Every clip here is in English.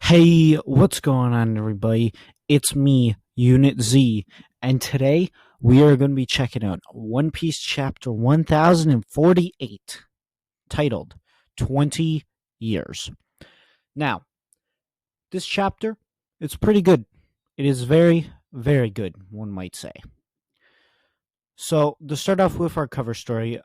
Hey, what's going on, everybody? It's me, Unit Z, and today we are going to be checking out One Piece Chapter 1048, titled 20 Years. Now, this chapter, it's pretty good. It is very, very good, one might say. So, to start off with our cover story,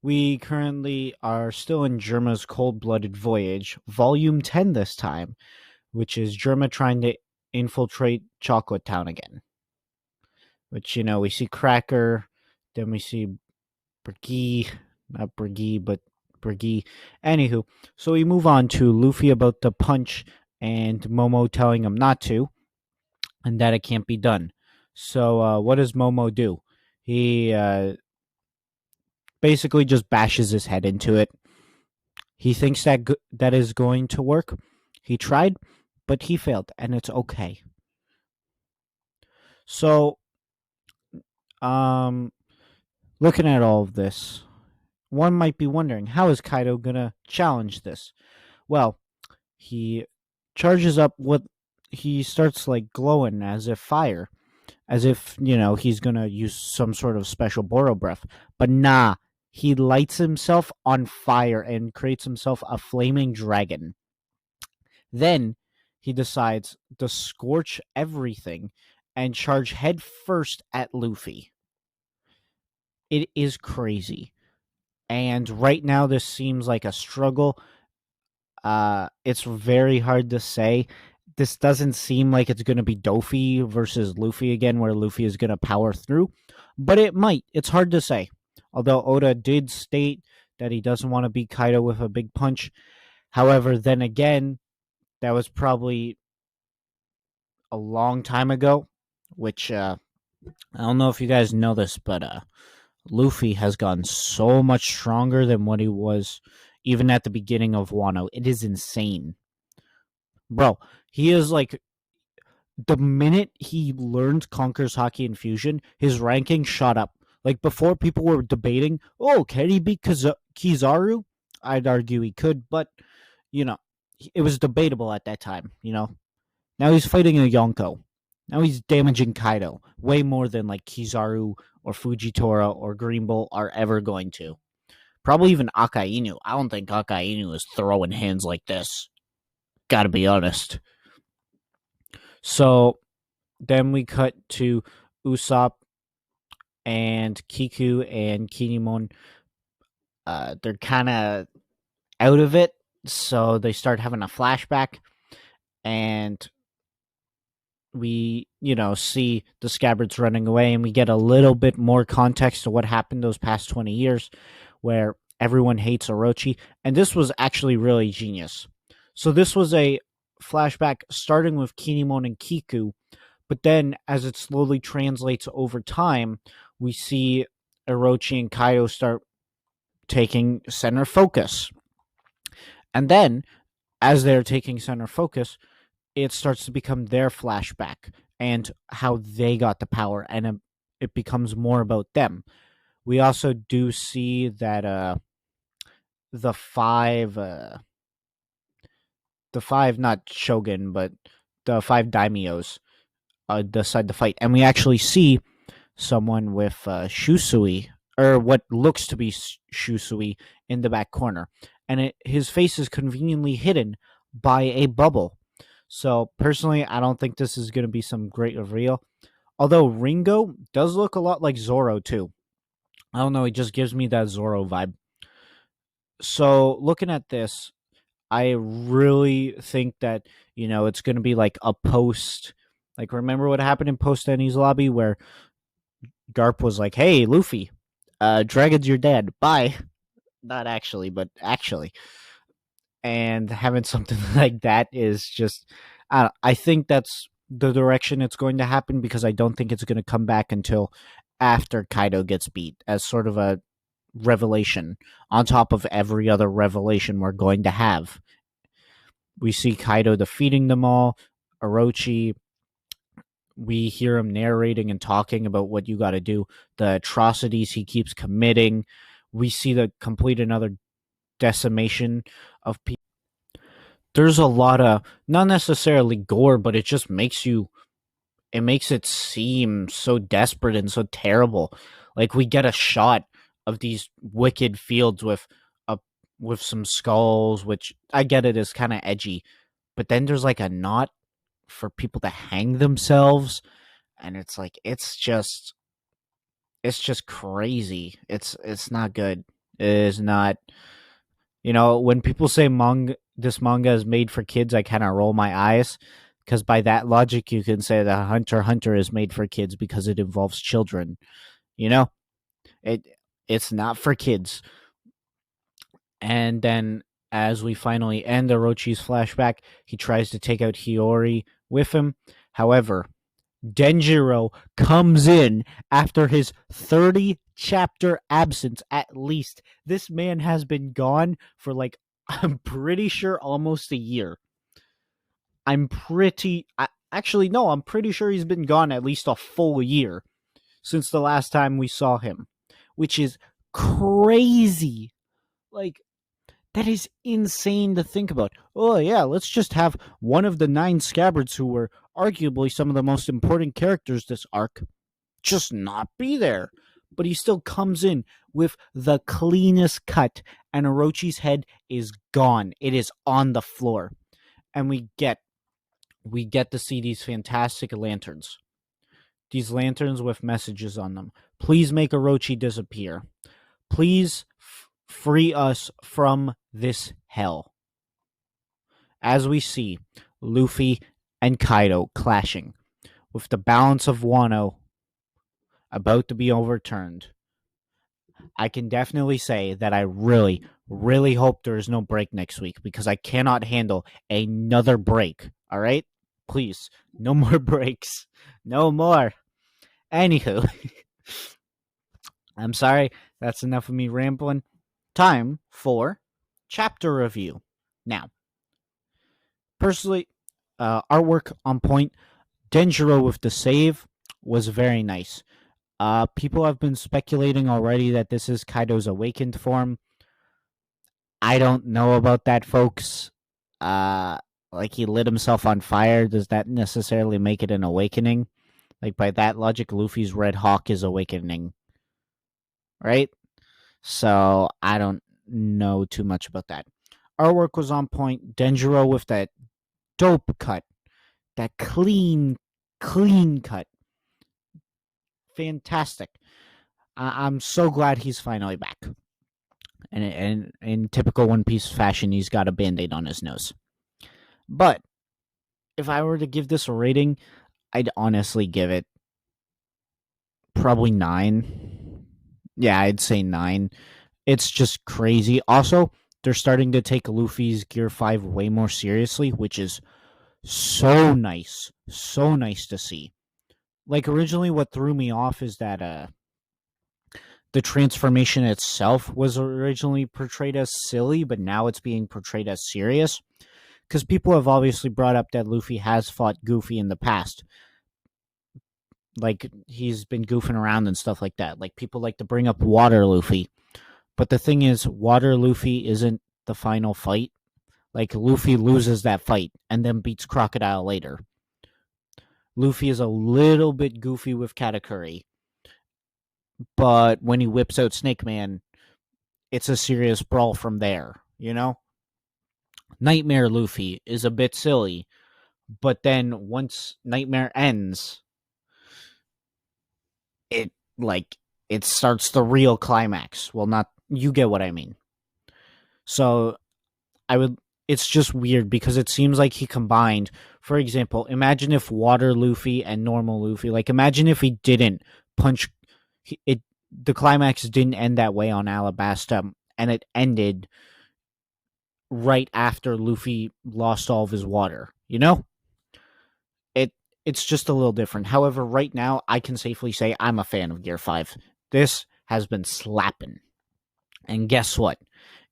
we currently are still in Germa's cold-blooded voyage, Volume 10 this time, which is Germa trying to infiltrate Chocolate Town again. Which, we see Cracker, then we see Briggy, not Briggy, but Briggy. Anywho, so we move on to Luffy about the punch and Momo telling him not to, and that it can't be done. So, what does Momo do? He basically just bashes his head into it. He thinks that is going to work. He tried, but he failed, and it's okay. So, um, looking at all of this, one might be wondering, how is Kaido gonna challenge this? Well, he charges up what he starts like glowing as if fire, as if, he's gonna use some sort of special Boro breath. But nah, he lights himself on fire and creates himself a flaming dragon. Then he decides to scorch everything and charge head first at Luffy. It is crazy. And right now, this seems like a struggle. It's very hard to say. This doesn't seem like it's going to be Dofi versus Luffy again, where Luffy is going to power through, but it might. It's hard to say. Although Oda did state that he doesn't want to beat Kaido with a big punch. However, then again, that was probably a long time ago, which I don't know if you guys know this, but Luffy has gotten so much stronger than what he was even at the beginning of Wano. It is insane. Bro, he is like, the minute he learned Conquer's Haki and Fusion, his ranking shot up. Like, before, people were debating, oh, can he beat Kizaru? I'd argue he could, but, it was debatable at that time. Now he's fighting a Yonko. Now he's damaging Kaido way more than, like, Kizaru or Fujitora or Green Bull are ever going to. Probably even Akainu. I don't think Akainu is throwing hands like this. Gotta be honest. So then we cut to Usopp and Kiku and Kinemon. They're kind of out of it, so they start having a flashback, and we, see the Scabbards running away, and we get a little bit more context to what happened those past 20 years, where everyone hates Orochi, and this was actually really genius. So this was a flashback starting with Kinemon and Kiku, but then as it slowly translates over time, we see Orochi and Kaido start taking center focus. And then, as they're taking center focus, it starts to become their flashback and how they got the power, and it becomes more about them. We also do see that the five not shogun, but the five daimyos decide to fight, and we actually see someone with Shusui, or what looks to be Shusui, in the back corner, and his face is conveniently hidden by a bubble. So personally, I don't think this is going to be some great reveal. Although Ringo does look a lot like Zoro too. I don't know, he just gives me that Zoro vibe. So looking at this, I really think that, it's going to be like a post. Like, remember what happened in Post Enies Lobby where Garp was like, "Hey, Luffy, Dragon's your dad. Bye." Not actually, but actually. And having something like that is just, I think that's the direction it's going to happen, because I don't think it's going to come back until after Kaido gets beat, as sort of a revelation on top of every other revelation we're going to have. We see Kaido defeating them all, Orochi. We hear him narrating and talking about what you got to do, the atrocities he keeps committing. We see the complete another decimation of people. there's a lot of not necessarily gore, but it just makes it seem so desperate and so terrible. Like we get a shot of these wicked fields a with some skulls, which I get it is kind of edgy, but then there's like a knot for people to hang themselves, and it's like it's just crazy. It's not good. It is not. When people say this manga is made for kids, I kind of roll my eyes because by that logic, you can say that Hunter x Hunter is made for kids because it involves children. You know, it it's not for kids. And then, as we finally end Orochi's flashback, he tries to take out Hiyori with him. However, Denjiro comes in after his 30 chapter absence at least. This man has been gone for like, I'm pretty sure almost a year. Actually, no, I'm pretty sure he's been gone at least a full year since the last time we saw him, which is crazy. Like, that is insane to think about. Oh, yeah, let's just have one of the 9 scabbards who were arguably some of the most important characters this arc just not be there. But he still comes in with the cleanest cut, and Orochi's head is gone. It is on the floor. And we get to see these fantastic lanterns. These lanterns with messages on them. Please make Orochi disappear. Please free us from this hell. As we see Luffy and Kaido clashing, with the balance of Wano about to be overturned, I can definitely say that I really, really hope there is no break next week because I cannot handle another break. All right? Please, no more breaks. No more. Anywho, I'm sorry. That's enough of me rambling. Time for chapter review. Now, personally, artwork on point. Denjiro with the save was very nice. People have been speculating already that this is Kaido's awakened form. I don't know about that, folks. Like he lit himself on fire. Does that necessarily make it an awakening? Like by that logic, Luffy's Red Hawk is awakening, right? So I don't know too much about that. Artwork was on point. Denjiro with that dope cut, that clean cut. Fantastic. I'm so glad he's finally back. And in typical One Piece fashion, he's got a band-aid on his nose. But if I were to give this a rating, I'd honestly give it probably 9. Yeah, I'd say 9. It's just crazy. Also, they're starting to take Luffy's Gear 5 way more seriously, which is so nice. So nice to see. Like, originally what threw me off is that the transformation itself was originally portrayed as silly, but now it's being portrayed as serious. Because people have obviously brought up that Luffy has fought Goofy in the past. Like, he's been goofing around and stuff like that. Like, people like to bring up Water Luffy. But the thing is, Water Luffy isn't the final fight. Like, Luffy loses that fight and then beats Crocodile later. Luffy is a little bit goofy with Katakuri. But when he whips out Snake Man, it's a serious brawl from there, you know? Nightmare Luffy is a bit silly, but then once Nightmare ends, it starts the real climax. Well, not you get what I mean. So it's just weird because it seems like he combined, for example, imagine if Water Luffy and normal Luffy, like imagine if he didn't punch the climax didn't end that way on Alabasta, and it ended right after Luffy lost all of his water, you know? It's just a little different. However, right now, I can safely say I'm a fan of Gear 5. This has been slapping. And guess what?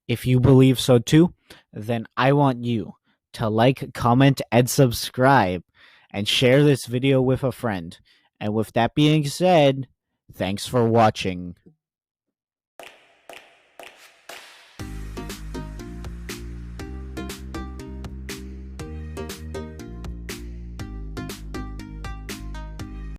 If you believe so too, then I want you to like, comment, and subscribe, and share this video with a friend. And with that being said, thanks for watching.